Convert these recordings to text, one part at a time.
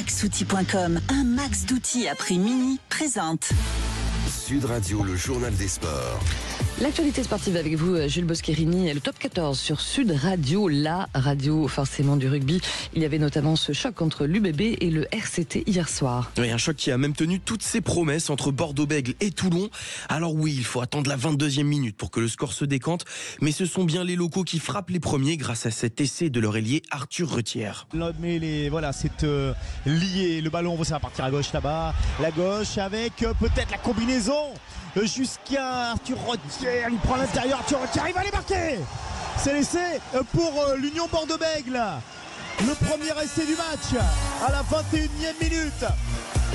Maxoutil.com, un max d'outils à prix mini, présente Sud Radio, le journal des sports. L'actualité sportive avec vous, Jules Boscherini, et le top 14 sur Sud Radio, la radio forcément du rugby. Il y avait notamment ce choc entre l'UBB et le RCT hier soir. Oui, un choc qui a même tenu toutes ses promesses entre Bordeaux-Bègles et Toulon. Alors oui, il faut attendre la 22e minute pour que le score se décante, mais ce sont bien les locaux qui frappent les premiers grâce à cet essai de leur ailier Arthur Retière. Mais voilà, c'est lié. Le ballon, ça va partir à gauche là-bas. La gauche avec peut-être la combinaison jusqu'à Arthur Retière. Il prend l'intérieur, Arthur Retière, il va les marquer. C'est l'essai pour l'Union Bordeaux-Bègles. Le premier essai du match à la 21e minute.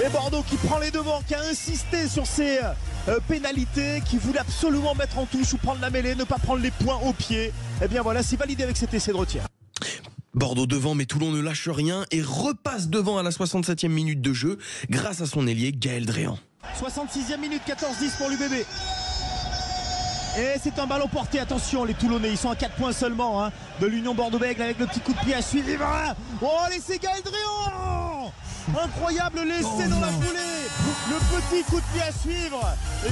Et Bordeaux qui prend les devants, qui a insisté sur ses pénalités, qui voulait absolument mettre en touche ou prendre la mêlée, ne pas prendre les points au pied. Et bien voilà, c'est validé avec cet essai de Retière. Bordeaux devant, mais Toulon ne lâche rien et repasse devant à la 67e minute de jeu grâce à son ailier Gaël Dréan. 66e minute, 14-10 pour l'UBB. Et c'est un ballon porté, attention les Toulonnais, ils sont à 4 points seulement de l'Union Bordeaux-Bègles avec le petit coup de pied à suivre. Oh, l'essai Gaël Dréan, incroyable l'essai dans la foulée. Le petit coup de pied à suivre,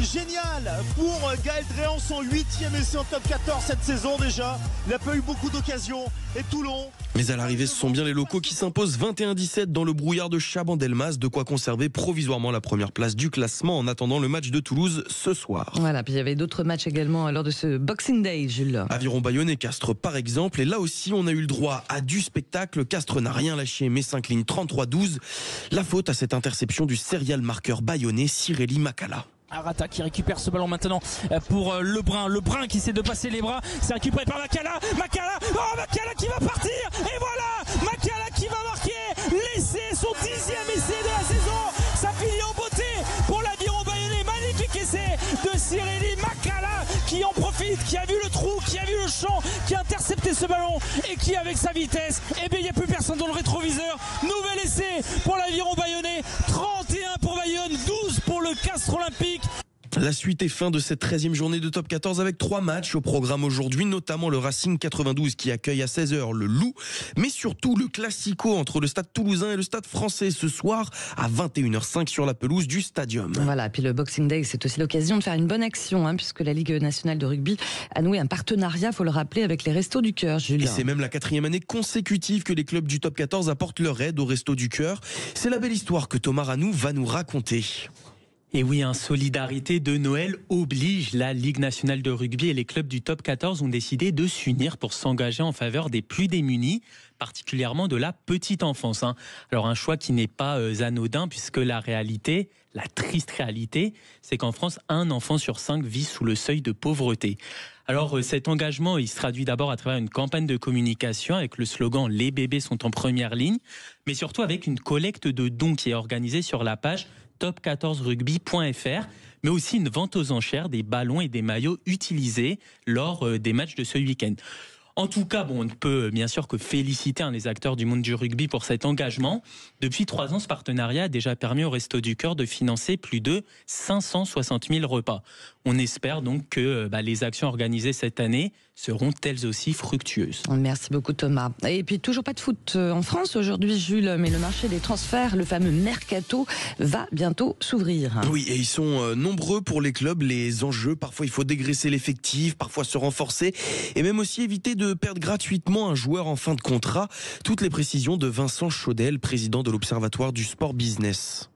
génial pour Gaël Dréan, son 8e essai en top 14 cette saison déjà. Il n'a pas eu beaucoup d'occasions. Et Toulon. Mais à l'arrivée, ce sont bien les locaux qui s'imposent 21-17 dans le brouillard de Chabandelmas, de quoi conserver provisoirement la première place du classement en attendant le match de Toulouse ce soir. Voilà, puis il y avait d'autres matchs également lors de ce Boxing Day, Jules. Aviron Bayonne et Castres par exemple, et là aussi on a eu le droit à du spectacle. Castres n'a rien lâché mais s'incline 33-12. La faute à cette interception du serial marqueur bayonnais Cirelli Makala. Arata qui récupère ce ballon maintenant pour Lebrun qui essaie de passer les bras, c'est récupéré par Makala qui va partir, et voilà Makala qui va marquer l'essai, son 10e essai de la saison. Ça finit en beauté pour l'Aviron Bayonnais. Magnifique essai de Cirelli Makala qui en profite, qui a vu le trou, qui a vu le champ, qui a intercepté ce ballon et qui avec sa vitesse, il n'y a plus personne dans le rétroviseur. Nouvel essai pour l'Aviron Bayonnais, 31 pour Bayonne, 12 pour le Castres Olympique. La suite est fin de cette 13e journée de top 14 avec 3 matchs au programme aujourd'hui, notamment le Racing 92 qui accueille à 16h le Loup, mais surtout le Classico entre le Stade Toulousain et le Stade Français ce soir à 21h05 sur la pelouse du Stadium. Voilà, puis le Boxing Day, c'est aussi l'occasion de faire une bonne action, puisque la Ligue nationale de rugby a noué un partenariat, faut le rappeler, avec les Restos du Cœur, Jules. Et c'est même la 4e année consécutive que les clubs du top 14 apportent leur aide aux Restos du Cœur. C'est la belle histoire que Thomas Ranou va nous raconter. Et oui, solidarité de Noël oblige. La Ligue nationale de rugby et les clubs du top 14 ont décidé de s'unir pour s'engager en faveur des plus démunis, particulièrement de la petite enfance. Alors un choix qui n'est pas anodin, puisque la réalité, la triste réalité, c'est qu'en France, 1 enfant sur 5 vit sous le seuil de pauvreté. Alors cet engagement, il se traduit d'abord à travers une campagne de communication avec le slogan « Les bébés sont en première ligne », mais surtout avec une collecte de dons qui est organisée sur la page top14rugby.fr, mais aussi une vente aux enchères des ballons et des maillots utilisés lors des matchs de ce week-end. En tout cas, on ne peut bien sûr que féliciter les acteurs du monde du rugby pour cet engagement. Depuis 3 ans, ce partenariat a déjà permis aux Restos du Cœur de financer plus de 560 000 repas. On espère donc que les actions organisées cette année seront elles aussi fructueuses. Merci beaucoup Thomas. Et puis toujours pas de foot en France aujourd'hui, Jules, mais le marché des transferts, le fameux mercato, va bientôt s'ouvrir. Oui, et ils sont nombreux pour les clubs, les enjeux. Parfois il faut dégraisser l'effectif, parfois se renforcer et même aussi éviter de perdre gratuitement un joueur en fin de contrat. Toutes les précisions de Vincent Chaudel, président de l'Observatoire du Sport Business.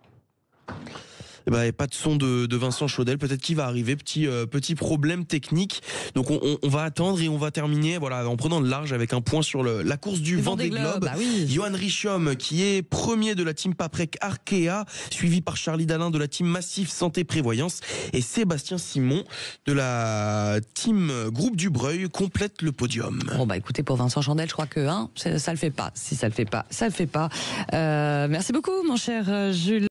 Pas de son de Vincent Chaudel, peut-être qu'il va arriver, petit problème technique. Donc on va attendre et on va terminer en prenant le large avec un point sur la course du Vendée Globe. Oui. Johan Richomme qui est premier de la team Paprec Arkea, suivi par Charlie Dalin de la team Massif Santé Prévoyance, et Sébastien Simon de la team Groupe du Breuil complète le podium. Bon écoutez, pour Vincent Chaudel, je crois que ça le fait pas. Si ça le fait pas, ça le fait pas. Merci beaucoup mon cher Jules.